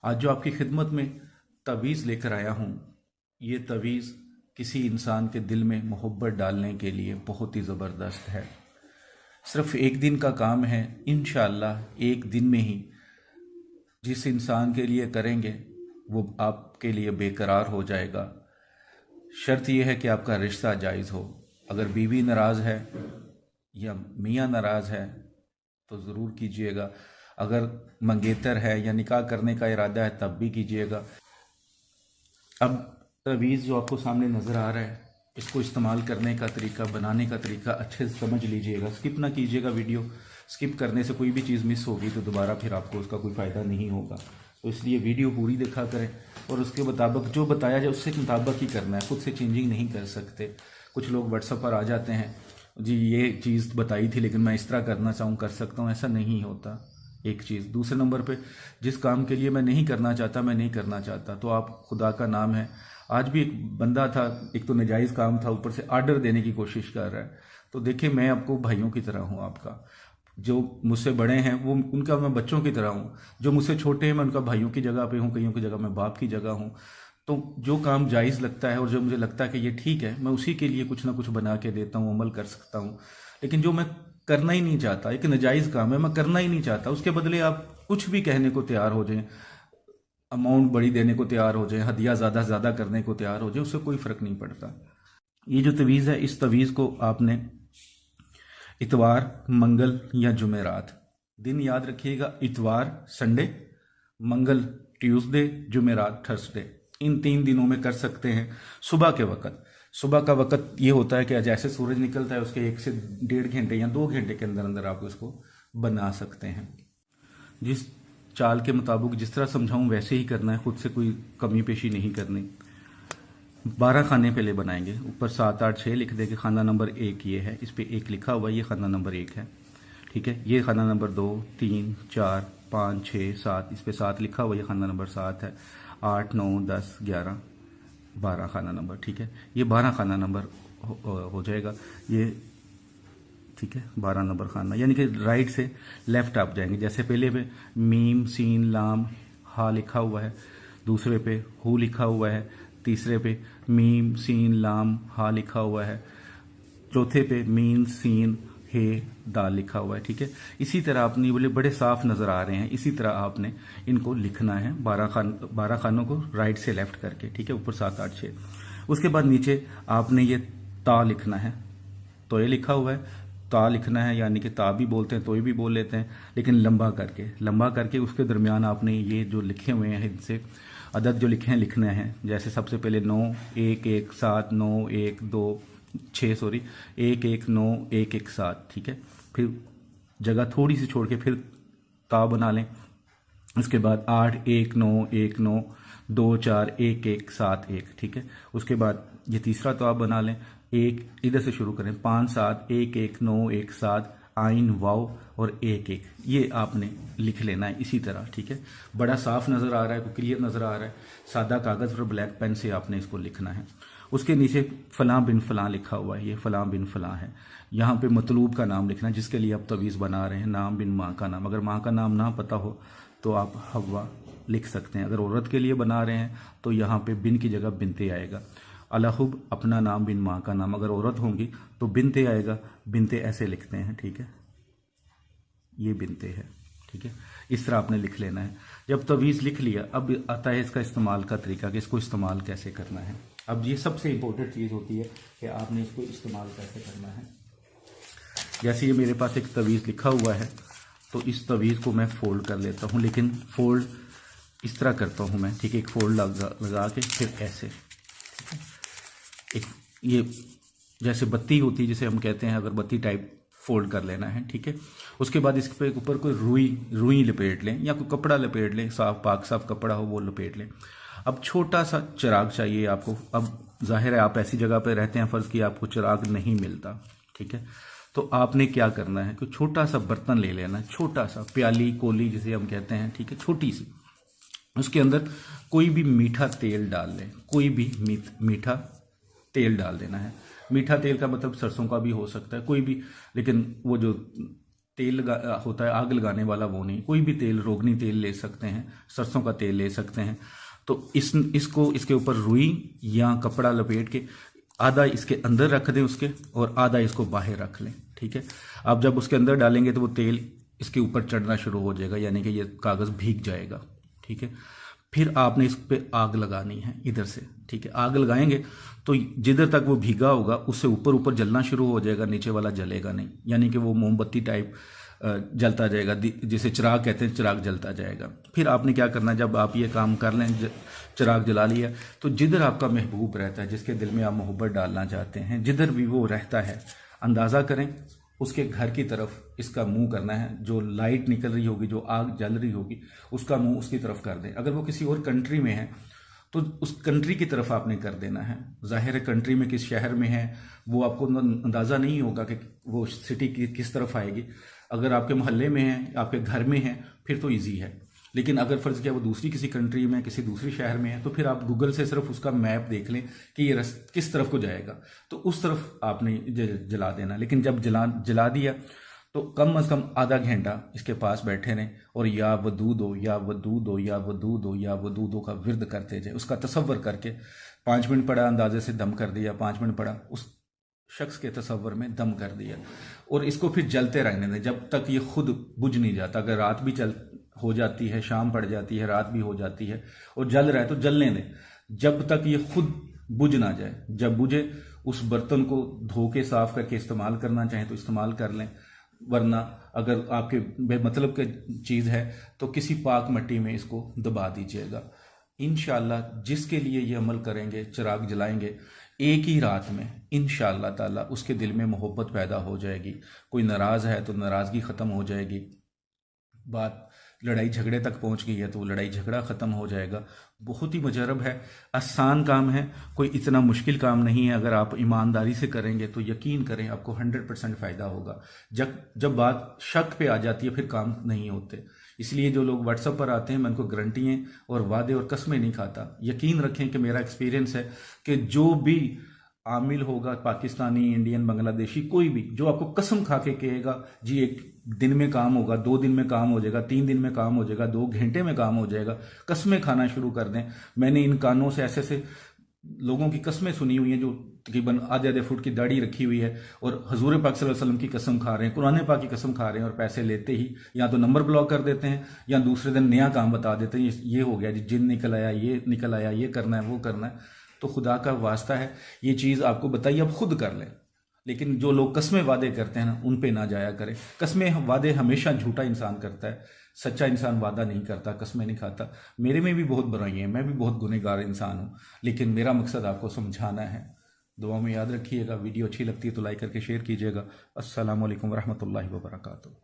आज जो आपकी खिदमत में तवीज़ लेकर आया हूँ, ये तवीज़ किसी इंसान के दिल में मोहब्बत डालने के लिए बहुत ही ज़बरदस्त है। सिर्फ एक दिन का काम है, इंशाअल्लाह एक दिन में ही जिस इंसान के लिए करेंगे वो आपके लिए बेकरार हो जाएगा। शर्त यह है कि आपका रिश्ता जायज़ हो। अगर बीवी नाराज़ है या मियाँ नाराज़ है तो ज़रूर कीजिएगा। अगर मंगेतर है या निकाह करने का इरादा है तब भी कीजिएगा। अब तवीज़ जो आपको सामने नज़र आ रहा है, इसको इस्तेमाल करने का तरीका, बनाने का तरीका अच्छे से समझ लीजिएगा। स्किप ना कीजिएगा वीडियो। स्किप करने से कोई भी चीज़ मिस होगी तो दोबारा फिर आपको उसका कोई फ़ायदा नहीं होगा। तो इसलिए वीडियो पूरी देखा करें और उसके मुताबिक जो बताया जाए उससे मुताबिक ही करना है। खुद से चेंजिंग नहीं कर सकते। कुछ लोग व्हाट्सएप पर आ जाते हैं, जी ये चीज़ बताई थी लेकिन मैं इस तरह करना चाहूँ कर सकता हूँ, ऐसा नहीं होता। एक चीज़। दूसरे नंबर पे, जिस काम के लिए मैं नहीं करना चाहता मैं नहीं करना चाहता, तो आप खुदा का नाम है। आज भी एक बंदा था, एक तो नाजायज़ काम था, ऊपर से आर्डर देने की कोशिश कर रहा है। तो देखिए, मैं आपको भाइयों की तरह हूँ आपका। जो मुझसे बड़े हैं वो उनका मैं बच्चों की तरह हूँ, जो मुझसे छोटे हैं मैं उनका भाइयों की जगह पे हूँ, कईयों की जगह मैं बाप की जगह हूँ। तो जो काम जायज़ लगता है और जो मुझे लगता है कि ये ठीक है, मैं उसी के लिए कुछ ना कुछ बना के देता हूँ, अमल कर सकता हूँ। लेकिन जो मैं करना ही नहीं चाहता, एक नाजायज़ काम है, मैं करना ही नहीं चाहता, उसके बदले आप कुछ भी कहने को तैयार हो जाएं, अमाउंट बड़ी देने को तैयार हो जाएं, हदिया ज़्यादा ज़्यादा करने को तैयार हो जाए, उससे कोई फ़र्क नहीं पड़ता। ये जो तवीज़ है, इस तवीज़ को आपने इतवार, मंगल या जुमेरात, दिन याद रखिएगा, इतवार संडे, मंगल ट्यूसडे, जुमेरात थर्सडे, इन 3 दिनों में कर सकते हैं। सुबह के वक़्त, सुबह का वक़्त ये होता है कि जैसे सूरज निकलता है उसके 1 से 1.5 घंटे या 2 घंटे के अंदर अंदर आप इसको बना सकते हैं। जिस चाल के मुताबिक जिस तरह समझाऊं वैसे ही करना है, खुद से कोई कमी पेशी नहीं करनी। 12 खाने पहले बनाएंगे, ऊपर 7 8 6 लिख देंगे। खाना नंबर 1 ये है, इस पे 1 लिखा हुआ है, ये खाना नंबर 1 है, ठीक है। ये खाना नंबर 2 3 4 5 6 7, इस पे 7 लिखा हुआ है, ये खाना नंबर 7 है। 8 9 10 11 12 खाना नंबर, ठीक है। ये 12 खाना नंबर हो जाएगा ये, ठीक है। 12 नंबर खाना, यानी कि राइट से लेफ्ट आप जाएंगे। जैसे पहले पे मीम सीन लाम हा लिखा हुआ है, दूसरे पे हु लिखा हुआ है, तीसरे पे मीम सीन लाम हा लिखा हुआ है, चौथे पे मीन सीन हे दाल लिखा हुआ है, ठीक है। इसी तरह आपने बोले बड़े साफ नज़र आ रहे हैं, इसी तरह आपने इनको लिखना है, 12 खानों को राइट से लेफ्ट करके, ठीक है। ऊपर 7 8 6, उसके बाद नीचे आपने ये ता लिखना है। तो ये लिखा हुआ है, ता लिखना है, यानी कि ता भी बोलते हैं, तोय भी बोल लेते हैं, लेकिन लंबा करके उसके दरमियान आपने ये जो लिखे हुए हैं इनसे अदद जो लिखे हैं लिखने हैं। जैसे सबसे पहले 9 1 1 7 9 1 2 6 सॉरी 1 1 9 1 1 7, ठीक है। फिर जगह थोड़ी सी छोड़ के फिर ता बना लें। उसके बाद 8 1 9 1 9 2 4 1 1 7 1, ठीक है। उसके बाद ये तीसरा तो आप बना लें, एक इधर से शुरू करें, 5 7 1 1 9 1 7 आइन वाव और 1 1, ये आपने लिख लेना है इसी तरह, ठीक है। बड़ा साफ नज़र आ रहा है, क्लियर नज़र आ रहा है। सादा कागज़ पर ब्लैक पेन से आपने इसको लिखना है। उसके नीचे फ़लाँ बिन फ़लाँ लिखा हुआ है, ये फ़लाँ बिन फ़लाँ है। यहाँ पे मतलूब का नाम लिखना है जिसके लिए आप तवीज़ बना रहे हैं, नाम बिन माँ का नाम। अगर माँ का नाम ना पता हो तो आप हवा लिख सकते हैं। अगर औरत के लिए बना रहे हैं तो यहाँ पे बिन की जगह बिनते आएगा। अलहुब अपना नाम बिन माँ का नाम, अगर औरत होंगी तो बिनते आएगा, बिनते ऐसे लिखते हैं, ठीक है। ये बिनते है, ठीक है। इस तरह आपने लिख लेना है। जब तवीज़ लिख लिया, अब आता है इसका इस्तेमाल का तरीका कि इसको इस्तेमाल कैसे करना है। अब ये सबसे इम्पोर्टेंट चीज़ होती है कि आपने इसको इस्तेमाल कैसे करना है। जैसे ये मेरे पास एक तवीज़ लिखा हुआ है, तो इस तवीज़ को मैं फोल्ड कर लेता हूँ, लेकिन फोल्ड इस तरह करता हूँ मैं, ठीक है। एक फोल्ड लगा के फिर ऐसे, एक ये जैसे बत्ती होती है जिसे हम कहते हैं अगरबत्ती टाइप फोल्ड कर लेना है, ठीक है। उसके बाद इसके ऊपर कोई रुई लपेट लें या कोई कपड़ा लपेट लें, साफ पाक साफ कपड़ा हो वो लपेट लें। अब छोटा सा चिराग चाहिए आपको। अब जाहिर है आप ऐसी जगह पर रहते हैं, फ़र्ज़ कि आपको चिराग नहीं मिलता, ठीक है। तो आपने क्या करना है कि छोटा सा बर्तन ले लेना है, छोटा सा प्याली कोली जिसे हम कहते हैं, ठीक है, छोटी सी। उसके अंदर कोई भी मीठा तेल डाल लें, कोई भी मीठा तेल डाल देना है। मीठा तेल का मतलब सरसों का भी हो सकता है, कोई भी, लेकिन वो जो तेल होता है आग लगाने वाला, वो नहीं। कोई भी तेल, रोगनी तेल ले सकते हैं, सरसों का तेल ले सकते हैं। तो इसको इसके ऊपर रुई या कपड़ा लपेट के आधा इसके अंदर रख दें उसके, और आधा इसको बाहर रख लें। ठीक है। आप जब उसके अंदर डालेंगे तो वो तेल इसके ऊपर चढ़ना शुरू हो जाएगा, यानी कि ये कागज़ भीग जाएगा। ठीक है। फिर आपने इस पे आग लगानी है इधर से। ठीक है। आग लगाएंगे तो जिधर तक वो भीगा होगा उससे ऊपर ऊपर जलना शुरू हो जाएगा, नीचे वाला जलेगा नहीं, यानी कि वो मोमबत्ती टाइप जलता जाएगा, जिसे चिराग कहते हैं, चिराग जलता जाएगा। फिर आपने क्या करना है, जब आप ये काम कर लें, चिराग जला लिया, तो जिधर आपका महबूब रहता है, जिसके दिल में आप मोहब्बत डालना चाहते हैं, जिधर भी वो रहता है, अंदाज़ा करें उसके घर की तरफ इसका मुंह करना है। जो लाइट निकल रही होगी, जो आग जल रही होगी, उसका मुंह उसकी तरफ कर दें। अगर वो किसी और कंट्री में है तो उस कंट्री की तरफ आपने कर देना है। जाहिर है कंट्री में किस शहर में है वो आपको अंदाज़ा नहीं होगा कि वो सिटी की किस तरफ आएगी। अगर आपके मोहल्ले में है, आपके घर में है, फिर तो ईजी है। लेकिन अगर फ़र्ज़ किया वो दूसरी किसी कंट्री में, किसी दूसरी शहर में है, तो फिर आप गूगल से सिर्फ उसका मैप देख लें कि ये किस तरफ को जाएगा, तो उस तरफ आपने जला देना। लेकिन जब जला दिया तो कम अज़ कम आधा घंटा इसके पास बैठे रहें और या वदूद हो, या वदूद हो, या वदूद हो, या वदूद हो का विर्द करते जाए। उसका तसव्वुर करके 5 मिनट पड़ा, अंदाजे से दम कर दिया, 5 मिनट पड़ा, उस शख्स के तसव्वुर में दम कर दिया, और इसको फिर जलते रहने दें जब तक ये खुद बुझ नहीं जाता। अगर रात भी हो जाती है, शाम पड़ जाती है, रात भी हो जाती है और जल रहा है तो जलने दें जब तक ये खुद बुझ ना जाए। जब बुझे उस बर्तन को धो के साफ करके इस्तेमाल करना चाहें तो इस्तेमाल कर लें, वरना अगर आपके बेमतलब की चीज़ है तो किसी पाक मिट्टी में इसको दबा दीजिएगा। इंशाअल्लाह जिसके लिए ये अमल करेंगे, चिराग जलाएंगे, एक ही रात में इंशाअल्लाह ताला उसके दिल में मोहब्बत पैदा हो जाएगी। कोई नाराज़ है तो नाराज़गी ख़त्म हो जाएगी, बात लड़ाई झगड़े तक पहुंच गई है तो लड़ाई झगड़ा ख़त्म हो जाएगा। बहुत ही मुजरब है, आसान काम है, कोई इतना मुश्किल काम नहीं है। अगर आप ईमानदारी से करेंगे तो यकीन करें आपको 100% फ़ायदा होगा। जब बात शक पे आ जाती है फिर काम नहीं होते। इसलिए जो लोग व्हाट्सएप पर आते हैं मैं उनको गारंटियाँ और वादे और कस्में नहीं खाता। यकीन रखें कि मेरा एक्सपीरियंस है कि जो भी आमिल होगा, पाकिस्तानी, इंडियन, बांग्लादेशी, कोई भी, जो आपको कसम खा के कहेगा जी 1 दिन में काम होगा, 2 दिन में काम हो जाएगा, 3 दिन में काम हो जाएगा, 2 घंटे में काम हो जाएगा, कस्में खाना शुरू कर दें। मैंने इन कानों से ऐसे ऐसे लोगों की कस्में सुनी हुई हैं जो तकरीबन आधे फुट की दाढ़ी रखी हुई है और हजूर पाक सल्लल्लाहु अलैहि वसल्लम की कसम खा रहे हैं, कुरान पाक की कसम खा रहे हैं, और पैसे लेते ही या तो नंबर ब्लॉक कर देते हैं या दूसरे दिन नया काम बता देते हैं, ये हो गया जी, जिन निकल आया, ये निकल आया, ये करना है, वो करना है। तो खुदा का वास्ता है ये चीज़ आपको बताइए, आप खुद कर लें। लेकिन जो लोग कस्में वादे करते हैं ना, उन पे ना जाया करें। कस्में वादे हमेशा झूठा इंसान करता है, सच्चा इंसान वादा नहीं करता, कस्में नहीं खाता। मेरे में भी बहुत बुराइयां हैं, मैं भी बहुत गुनहगार इंसान हूँ, लेकिन मेरा मकसद आपको समझाना है। दुआ में याद रखिएगा। वीडियो अच्छी लगती है तो लाइक करके शेयर कीजिएगा। अस्सलामु अलैकुम वरहमतुल्लाहि वबरकातुहू।